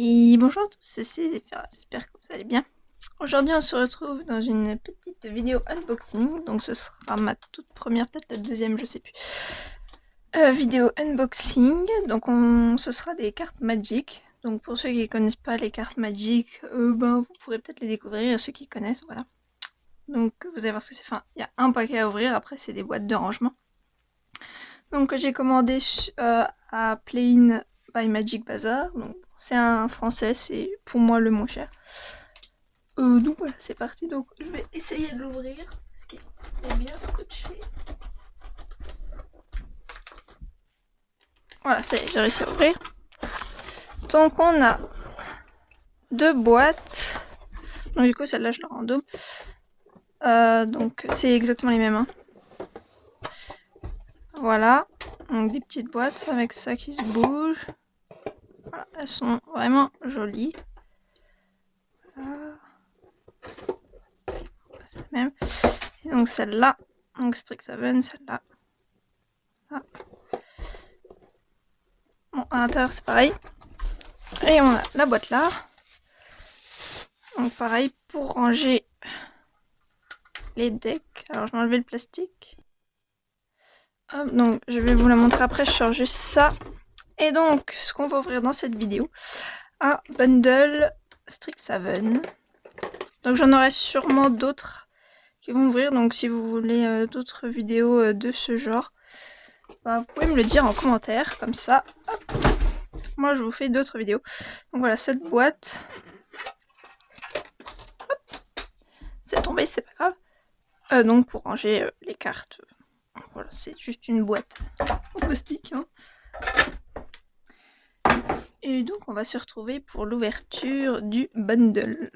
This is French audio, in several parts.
Et bonjour à tous, c'est Zéphyr, j'espère que vous allez bien. Aujourd'hui on se retrouve dans une petite vidéo unboxing, donc ce sera ma toute première, peut-être la deuxième, je sais plus. Vidéo unboxing, donc ce sera des cartes Magic. Donc pour ceux qui connaissent pas les cartes Magic, vous pourrez peut-être les découvrir, ceux qui connaissent, voilà. Donc vous allez voir ce que c'est, enfin il y a un paquet à ouvrir, après c'est des boîtes de rangement. Donc j'ai commandé à Play-in by Magic Bazaar, donc c'est un français, c'est pour moi le moins cher. Donc voilà, c'est parti, donc je vais essayer de l'ouvrir, parce qu'il est bien scotché. Voilà, ça y est, j'ai réussi à ouvrir. Donc on a deux boîtes, donc du coup celle-là je la rends en double. Donc c'est exactement les mêmes, hein. Voilà, donc des petites boîtes avec ça qui se bouge. Voilà, elles sont vraiment jolies. Voilà. C'est la même. Et donc celle-là, donc Strixhaven, celle-là. Là. Bon, à l'intérieur c'est pareil. Et on a la boîte là. Donc pareil pour ranger les decks. Alors je vais enlever le plastique. Hop, donc je vais vous la montrer après, je sors juste ça. Et donc ce qu'on va ouvrir dans cette vidéo, un bundle Strixhaven. Donc j'en aurai sûrement d'autres qui vont ouvrir, donc si vous voulez d'autres vidéos de ce genre, vous pouvez me le dire en commentaire, comme ça, hop, moi je vous fais d'autres vidéos. Donc voilà, cette boîte, c'est tombé, c'est pas grave. Donc pour ranger les cartes, voilà, c'est juste une boîte en plastique, hein. Et donc on va se retrouver pour l'ouverture du bundle.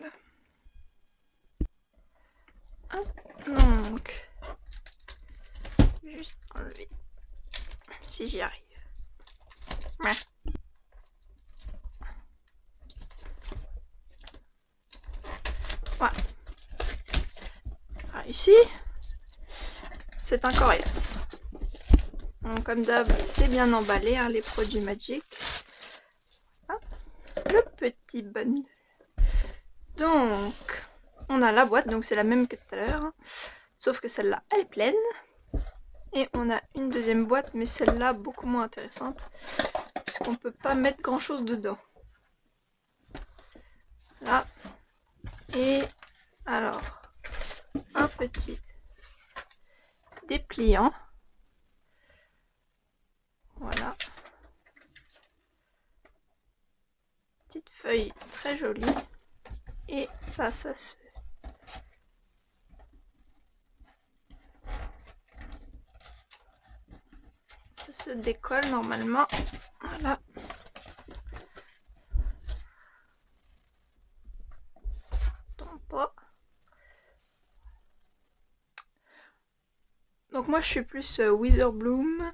Hop, donc, juste enlever, si j'y arrive. Ouais. Voilà. Alors ici, c'est un coriace. Donc, comme d'hab, c'est bien emballé, hein, les produits Magic. Ah, le petit bundle. Donc, on a la boîte, donc c'est la même que tout à l'heure, hein, sauf que celle-là, elle est pleine. Et on a une deuxième boîte, mais celle-là, beaucoup moins intéressante, puisqu'on peut pas mettre grand-chose dedans. Là. Et alors, un petit dépliant. Voilà. Petite feuille très jolie. Et ça se... Ça se décolle normalement. Voilà. Donc moi je suis plus Witherbloom.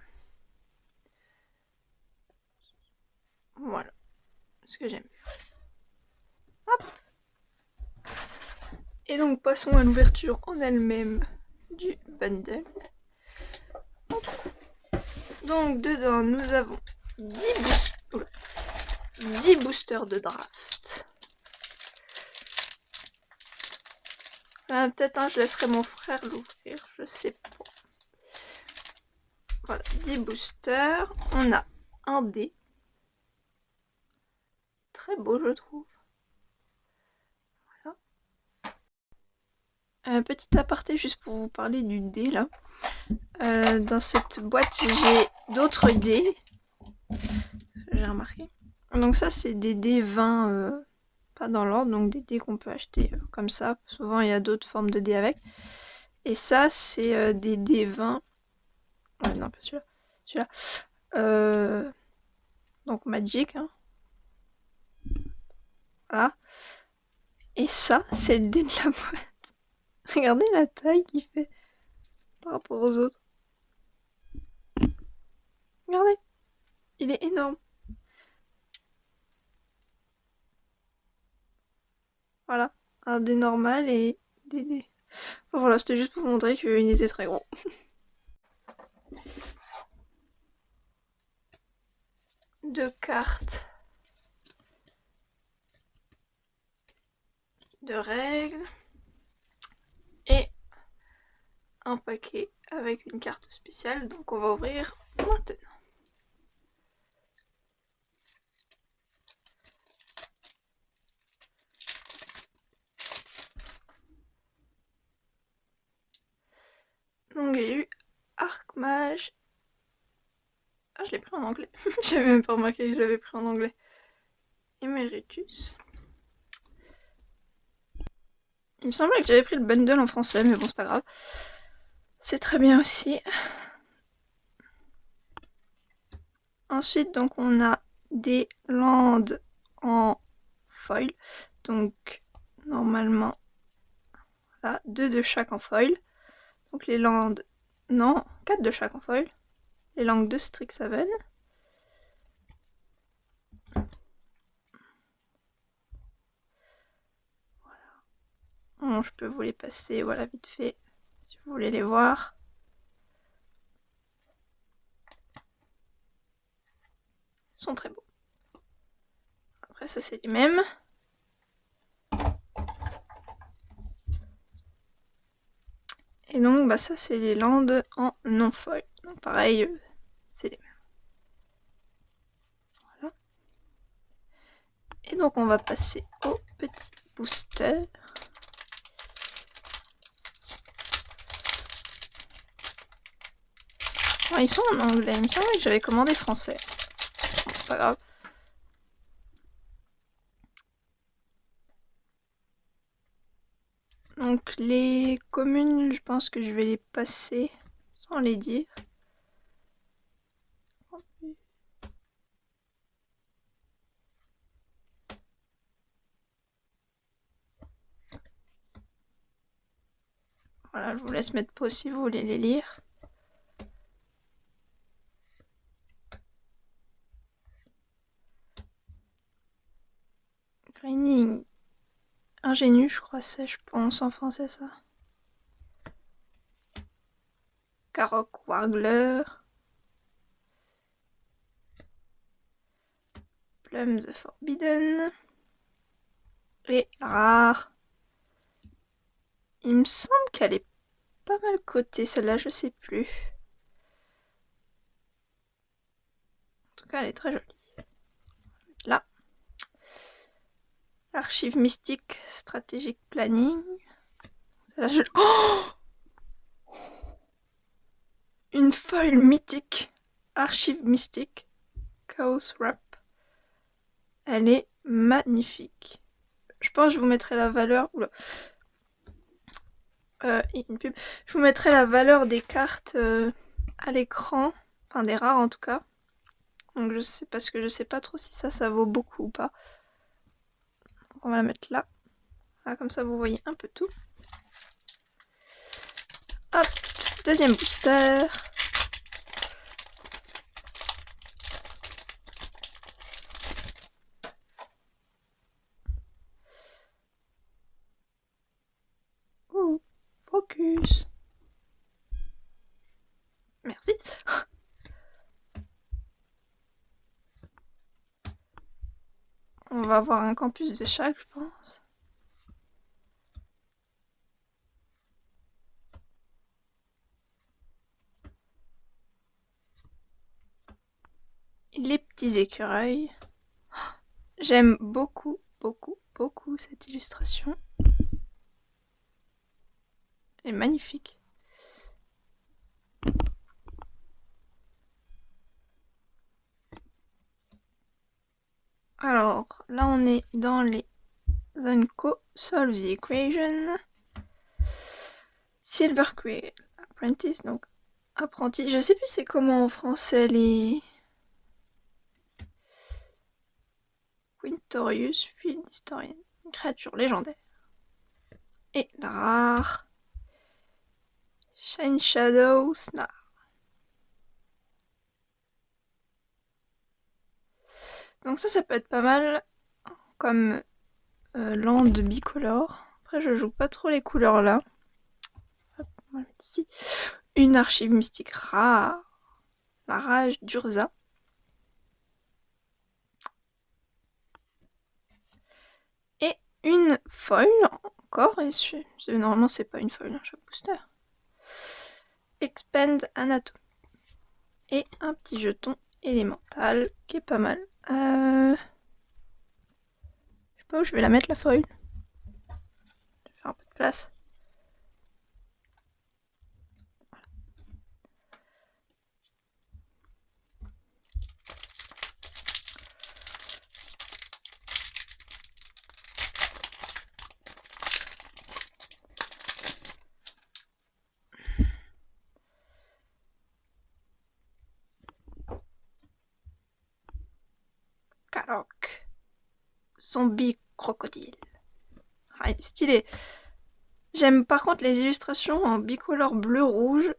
Voilà. Ce que j'aime. Hop. Et donc passons à l'ouverture en elle-même du bundle. Hop. Donc dedans nous avons 10 boosters de draft. Peut-être je laisserai mon frère l'ouvrir, je sais pas. Voilà, 10 boosters. On a un dé. Très beau je trouve. Voilà. Petit aparté juste pour vous parler du dé là. Dans cette boîte j'ai d'autres dés. J'ai remarqué. Donc ça c'est des dés 20, pas dans l'ordre, donc des dés qu'on peut acheter comme ça. Souvent il y a d'autres formes de dés avec. Et ça c'est des dés 20. Ouais, non pas celui-là. Celui-là. Donc Magic. Hein. Voilà. Et ça c'est le dé de la boîte. Regardez la taille qu'il fait par rapport aux autres. Regardez. Il est énorme. Voilà, un dé normal et des dés. Enfin, voilà, c'était juste pour vous montrer qu'il était très gros. Deux cartes de règles et un paquet avec une carte spéciale, donc on va ouvrir maintenant. Donc j'ai eu Archmage. Ah, je l'ai pris en anglais. J'avais même pas remarqué que je l'avais pris en anglais. Emeritus. Il me semblait que j'avais pris le bundle en français, mais bon, c'est pas grave. C'est très bien aussi. Ensuite, donc, on a des landes en foil. Donc, normalement, là, 2 de chaque en foil. Donc, les landes, non, 4 de chaque en foil. Les langues de Strixhaven. Voilà. Bon, je peux vous les passer, voilà, vite fait, si vous voulez les voir. Ils sont très beaux. Après, ça, c'est les mêmes. Et donc, bah, ça, c'est les landes en non-foil. Donc, pareil, c'est les mêmes. Voilà. Et donc, on va passer au petit booster. Ah, ils sont en anglais. Il me semblait que j'avais commandé français. C'est pas grave. Donc, les communes, je pense que je vais les passer sans les dire. Voilà, je vous laisse mettre pause si vous voulez les lire. Graining. Ingénu, je crois, c'est, je pense, en français, ça. Karok Wargler. Plum the Forbidden. Et rare. Il me semble qu'elle est pas mal cotée, celle-là, je sais plus. En tout cas, elle est très jolie. Là. Archive mystique, stratégique planning. Celle-là, je... Oh, une foil mythique. Archive mystique. Chaos Wrap. Elle est magnifique. Je pense que je vous mettrai la valeur... Oula. Une pub. Je vous mettrai la valeur des cartes à l'écran. Enfin, des rares en tout cas. Donc je sais, parce que je sais pas trop si ça vaut beaucoup ou pas. Donc, on va la mettre là. Voilà, comme ça vous voyez un peu tout. Hop, deuxième booster. Ouh, focus. Merci. On va avoir un campus de chaque, je pense. Les petits écureuils. J'aime beaucoup, beaucoup, beaucoup cette illustration. Elle est magnifique. Alors, là on est dans les Zenko Solve the Equation. Silver Queen Apprentice, donc apprenti. Je sais plus c'est comment en français les... Quintorius, Field Historian. Une créature légendaire. Et la rare. Shine Shadow Snar. Donc ça peut être pas mal comme Land bicolore. Après, je joue pas trop les couleurs là. Hop, on va le mettre ici. Une archive mystique rare. La rage d'Urza. Et une foil encore. Et normalement, c'est pas une foil, chaque booster. Expand Anato. Et un petit jeton élémental qui est pas mal. Je sais pas où je vais la mettre la foil. Je vais faire un peu de place. Karok. Zombie crocodile. Ah, il est stylé. J'aime par contre les illustrations en bicolore bleu-rouge.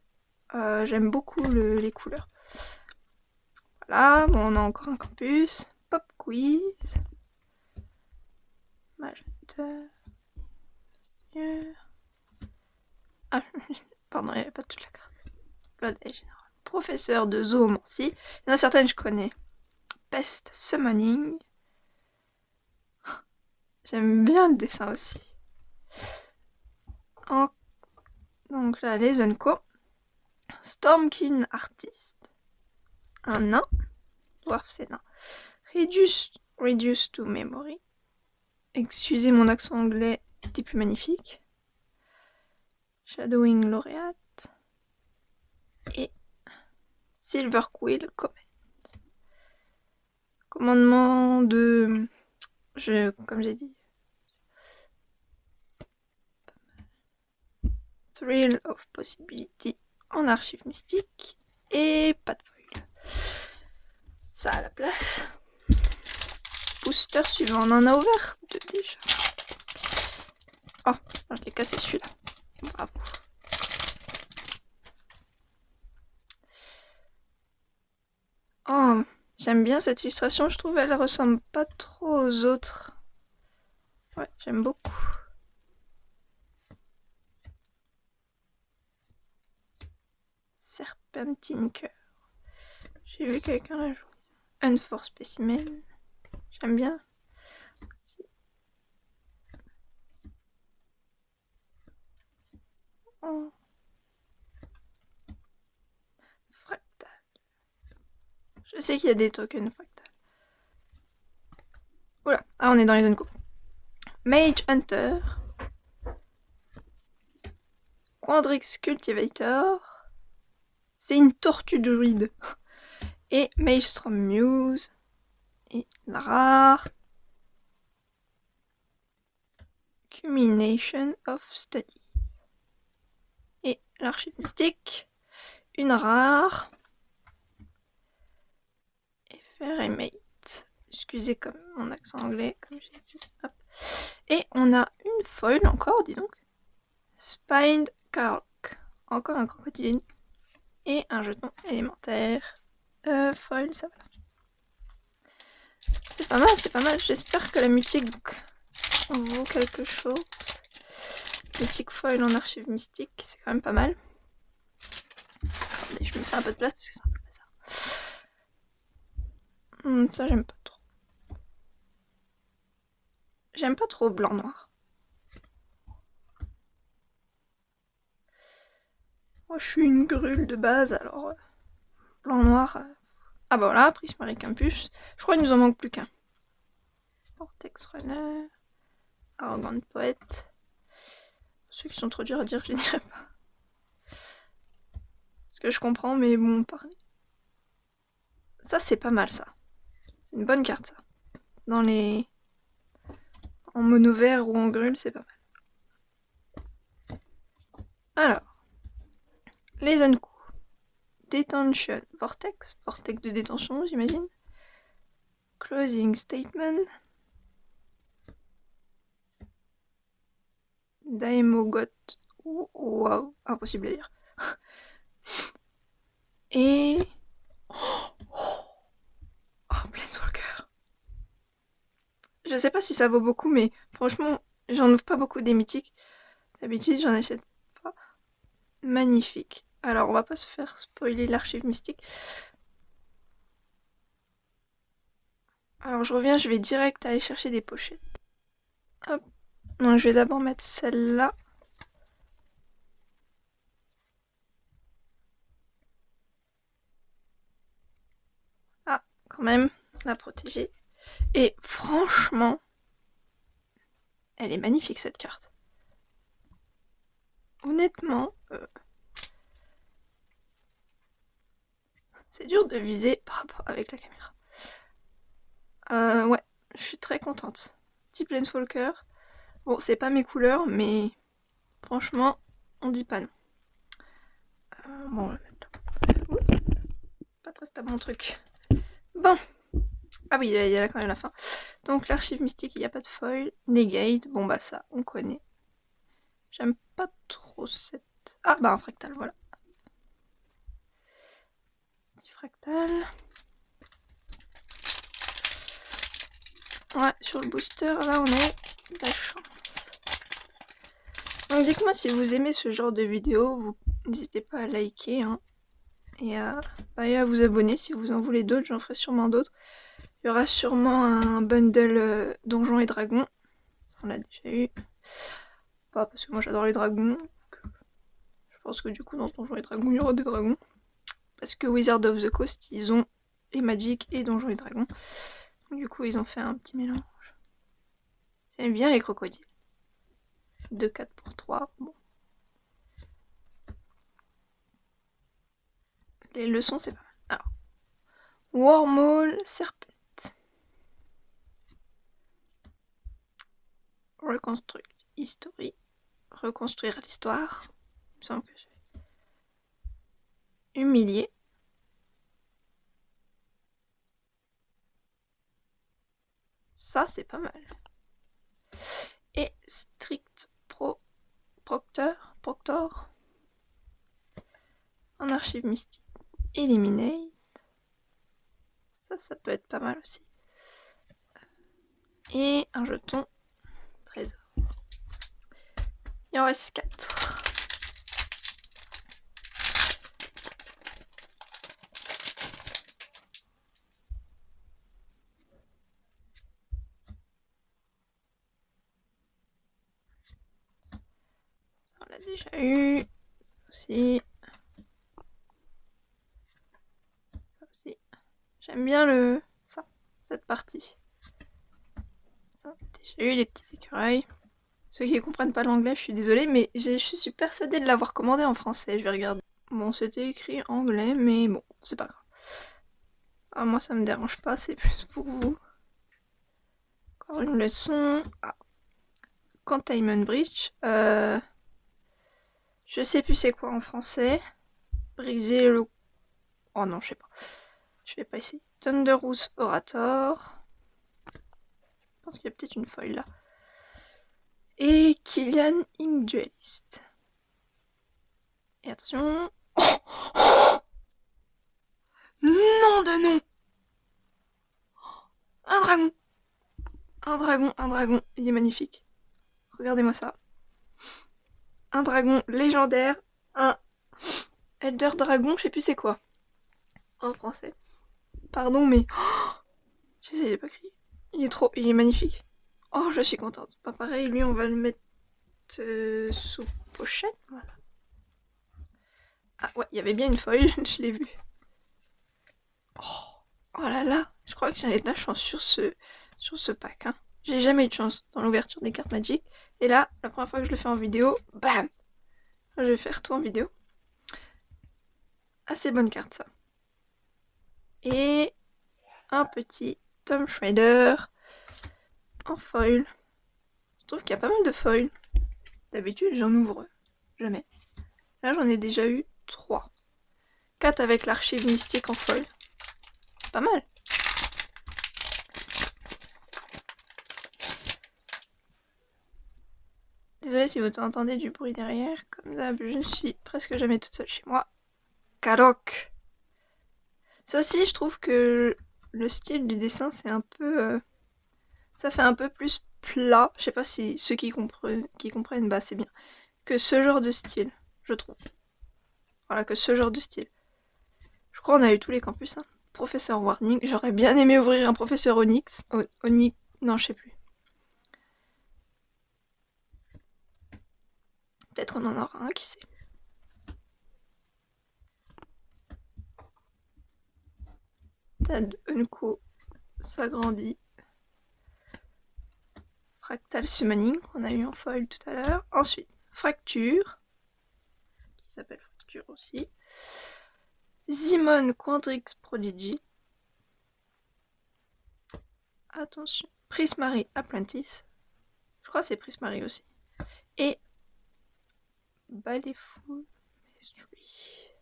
J'aime beaucoup les couleurs. Voilà, bon, on a encore un campus. Pop quiz. Majeur. Ah, pardon, il n'y avait pas toute la carte. Blood Age général. Professeur de zoomancie. Il y en a certaines je connais. Pest Summoning. J'aime bien le dessin aussi. Donc là, les Unco. Stormkin Artist. Un nain. Dwarf, c'est nain. Reduce to Memory. Excusez mon accent anglais, était plus magnifique. Shadowing Laureate. Et Silver Quill Command. Commandement de... comme j'ai dit. Thrill of Possibility en archive mystique. Et pas de foil. Ça à la place. Booster suivant, on en a ouvert deux déjà. Oh, je l'ai cassé celui-là. Bravo. Oh, j'aime bien cette illustration, je trouve elle ressemble pas trop aux autres. Ouais, j'aime beaucoup. Serpentine cœur. J'ai vu quelqu'un la jouer. Unforced Specimen. J'aime bien. Oh. Fractal. Je sais qu'il y a des tokens fractal. Oula, ah on est dans les zones co. Mage Hunter. Quandrix Cultivator. C'est une tortue druide. Et Maelstrom Muse. Et la rare. Culmination of Studies. Et l'archive mystique. Une rare. Ephemerate. Excusez comme mon accent anglais, comme j'ai dit. Hop. Et on a une foil encore, dis donc. Spined Karok. Encore un crocodile. Et un jeton élémentaire. Foil, ça va. C'est pas mal, c'est pas mal. J'espère que la mythique vaut quelque chose. Mythique foil en archive mystique, c'est quand même pas mal. Attendez, je me fais un peu de place parce que c'est un peu bizarre. Ça, j'aime pas trop. J'aime pas trop blanc-noir. Moi, je suis une grule de base, alors blanc-noir. Ah bah voilà, Prismatic Campus. Je crois qu'il nous en manque plus qu'un. Vortex Runner. Arrogant Poète. Ceux qui sont trop durs à dire, je les dirais pas. Parce que je comprends, mais bon, pareil. Ça, c'est pas mal, ça. C'est une bonne carte, ça. Dans les... En mono vert ou en grul, c'est pas mal. Alors. Les Unco. Detention. Vortex. Vortex de détention, j'imagine. Closing Statement. Daemogot. Wow, impossible à lire. Et... Oh, Planeswalker. Je sais pas si ça vaut beaucoup, mais franchement, j'en ouvre pas beaucoup des mythiques. D'habitude, j'en achète pas. Magnifique. Alors, on va pas se faire spoiler l'archive mystique. Alors, je reviens, je vais direct aller chercher des pochettes. Hop. Donc, je vais d'abord mettre celle-là. Ah, quand même, la protéger. Et franchement, elle est magnifique cette carte. Honnêtement, c'est dur de viser par rapport avec la caméra. Ouais, je suis très contente. Petit Planeswalker. Bon, c'est pas mes couleurs, mais franchement, on dit pas non. Bon, on va mettre là. Ouh, pas très stable mon truc. Bon. Ah oui, il y a quand même la fin. Donc l'archive mystique, il n'y a pas de foil. Negate, bon bah ça, on connaît. J'aime pas trop cette... Ah bah un fractal, voilà. Petit fractal. Ouais, sur le booster, là on a de la chance. Donc dites-moi si vous aimez ce genre de vidéo, vous n'hésitez pas à liker, hein, et à vous abonner si vous en voulez d'autres, j'en ferai sûrement d'autres. Il y aura sûrement un bundle Donjons et Dragons, ça on l'a déjà eu. Pas parce que moi j'adore les dragons, je pense que du coup dans Donjons et Dragons il y aura des dragons. Parce que Wizard of the Coast ils ont et Magic et Donjons et Dragons. Donc, du coup ils ont fait un petit mélange. J'aime bien les crocodiles. 2-4 pour 3, bon. Les leçons c'est pas mal. Alors, Wormhole Serpent. Reconstruct History. Reconstruire l'histoire. Il me semble que j'ai. Humilier. Ça, c'est pas mal. Et Strict Proctor. En archive mystique. Eliminate. Ça peut être pas mal aussi. Et un jeton trésor. Il en reste 4. Ça, on l'a déjà eu. Ça aussi. Ça aussi. J'aime bien cette partie. Ça, on a déjà eu les petits écureuils. Ceux qui ne comprennent pas l'anglais, je suis désolée, mais je suis persuadée de l'avoir commandé en français. Je vais regarder. Bon, c'était écrit anglais, mais bon, c'est pas grave. Ah, moi, ça me dérange pas, c'est plus pour vous. Encore une leçon. Ah. Containment Breach. Je sais plus c'est quoi en français. Briser le... Oh non, je sais pas. Je vais pas essayer. Thunderous Orator. Je pense qu'il y a peut-être une feuille là. Et Killian Ink Duelist. Et attention. Oh nom de nom. Un dragon. Un dragon. Il est magnifique. Regardez-moi ça. Un dragon légendaire. Un Elder Dragon, je sais plus c'est quoi. En français. Pardon, mais... Oh, j'essaie de pas crier. Il est magnifique. Oh, je suis contente. Pas pareil, lui, on va le mettre sous pochette. Voilà. Ah ouais, il y avait bien une feuille, je l'ai vue. Oh là là, je crois que j'avais de la chance sur ce pack. Hein. J'ai jamais eu de chance dans l'ouverture des cartes Magic. Et là, la première fois que je le fais en vidéo, bam! Je vais faire tout en vidéo. Assez bonne carte ça. Et un petit Tom Shredder en foil. Je trouve qu'il y a pas mal de foil. D'habitude, j'en ouvre jamais. Là, j'en ai déjà eu 3. 4 avec l'archive mystique en foil. C'est pas mal. Désolée si vous entendez du bruit derrière. Comme d'hab, je ne suis presque jamais toute seule chez moi. Karok. Ça aussi, je trouve que le style du dessin, c'est un peu Ça fait un peu plus plat. Je sais pas si ceux qui comprennent, bah c'est bien. Que ce genre de style, je trouve. Voilà, que ce genre de style. Je crois qu'on a eu tous les campus, hein. Professeur Warning. J'aurais bien aimé ouvrir un professeur Onyx. Onyx. Non, je sais plus. Peut-être qu'on en aura un, qui sait. Tad Unco s'agrandit. Fractal Summoning, qu'on a eu en foil tout à l'heure. Ensuite, Fracture, qui s'appelle Fracture aussi. Zimon Quandrix Prodigy. Attention. Prismari Apprentice. Je crois que c'est Prismari aussi. Et Baleful Mystery.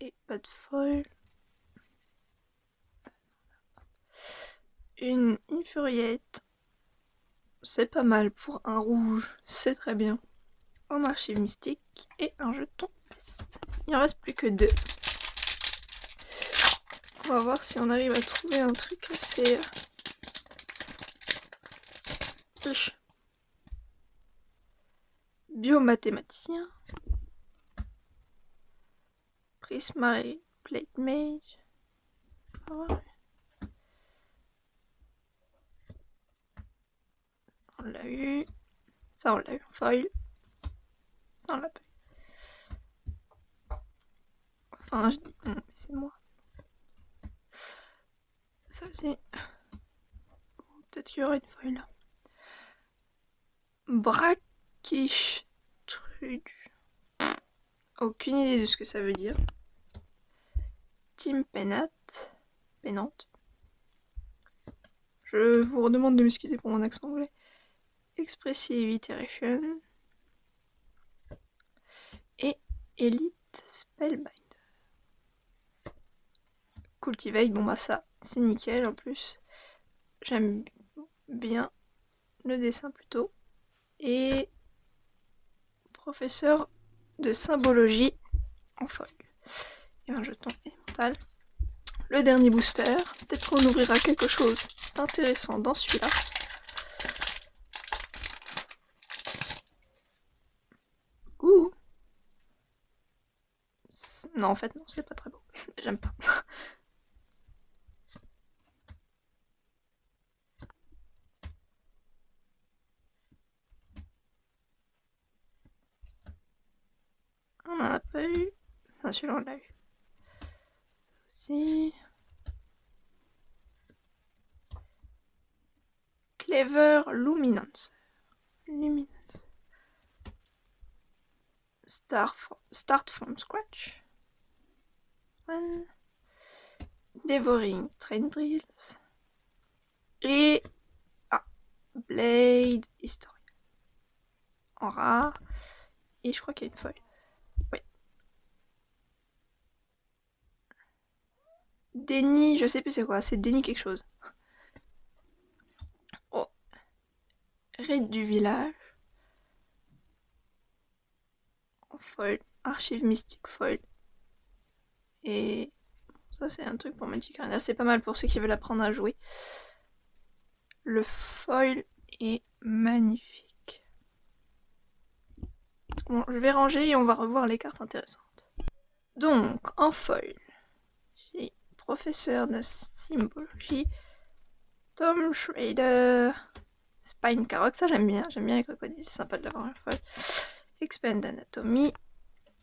Et pas de foil. Une Infuriate. C'est pas mal pour un rouge. C'est très bien. En archive mystique. Et un jeton peste. Il en reste plus que 2. On va voir si on arrive à trouver un truc assez... Biomathématicien. Prismari Plate Mage. On l'a eu. Ça, on l'a eu en foil. Ça, on l'a pas eu. Enfin, je dis on, mais c'est moi. Ça aussi. Peut-être qu'il y aura une foil là. Brackish Trudu. Aucune idée de ce que ça veut dire. Team Pennant. Pennant. Je vous redemande de m'excuser pour mon accent anglais. Expressive Iteration. Et Elite Spellbind. Cultivate, bon bah ça, c'est nickel en plus. J'aime bien le dessin plutôt. Et professeur de symbologie en foil. Et un jeton élémental. Le dernier booster. Peut-être qu'on ouvrira quelque chose d'intéressant dans celui-là. Ouh. Non, en fait, non, c'est pas très beau. J'aime pas. On en a pas eu. Ah, celui-là, on l'a eu. Ça aussi. Clever Luminance. Start from scratch. One. Devouring Train Drills. Et... Ah, Blade Historia. En rare. Et je crois qu'il y a une feuille. Oui. Déni, je sais plus c'est quoi. C'est déni quelque chose. Oh. Raid du village. En foil. Archive mystique foil. Et... ça c'est un truc pour Magic Arena. C'est pas mal pour ceux qui veulent apprendre à jouer. Le foil est magnifique. Bon, je vais ranger et on va revoir les cartes intéressantes. Donc, en foil, j'ai professeur de symbologie, Tom Schrader, Spine Carrock, ça j'aime bien les crocodiles, c'est sympa de l'avoir en foil. Expand Anatomy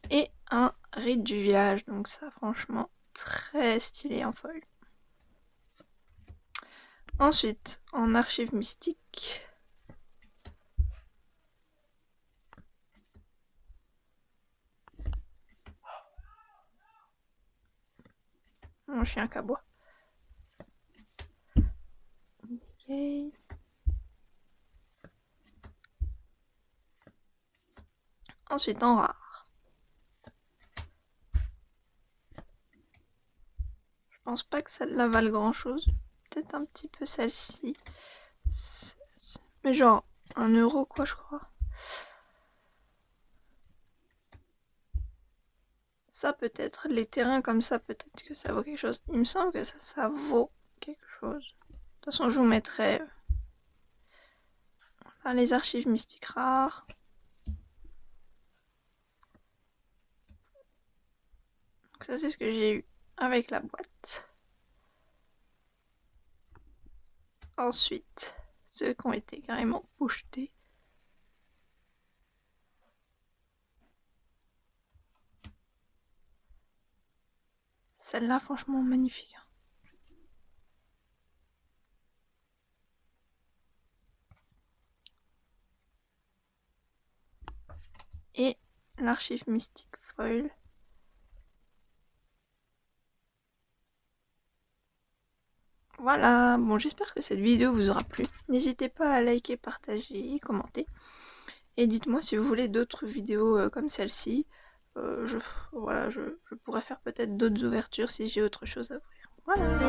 et un rite du village, donc ça franchement très stylé en foil. Ensuite, en archive mystique, mon chien cabois. Okay. Ensuite, en rare. Je pense pas que celle-là vale grand chose. Peut-être un petit peu celle-ci. Mais genre 1 euro quoi, je crois. Ça peut-être, les terrains comme ça, peut-être que ça vaut quelque chose. Il me semble que ça vaut chose. De toute façon, je vous mettrai les archives mystiques rares. Donc ça, c'est ce que j'ai eu avec la boîte. Ensuite, ceux qui ont été carrément pochetés. Celle-là, franchement, magnifique. Et l'archive mystique foil. Voilà, bon, j'espère que cette vidéo vous aura plu. N'hésitez pas à liker, partager, commenter. Et dites-moi si vous voulez d'autres vidéos comme celle-ci. Je pourrais faire peut-être d'autres ouvertures si j'ai autre chose à ouvrir. Voilà.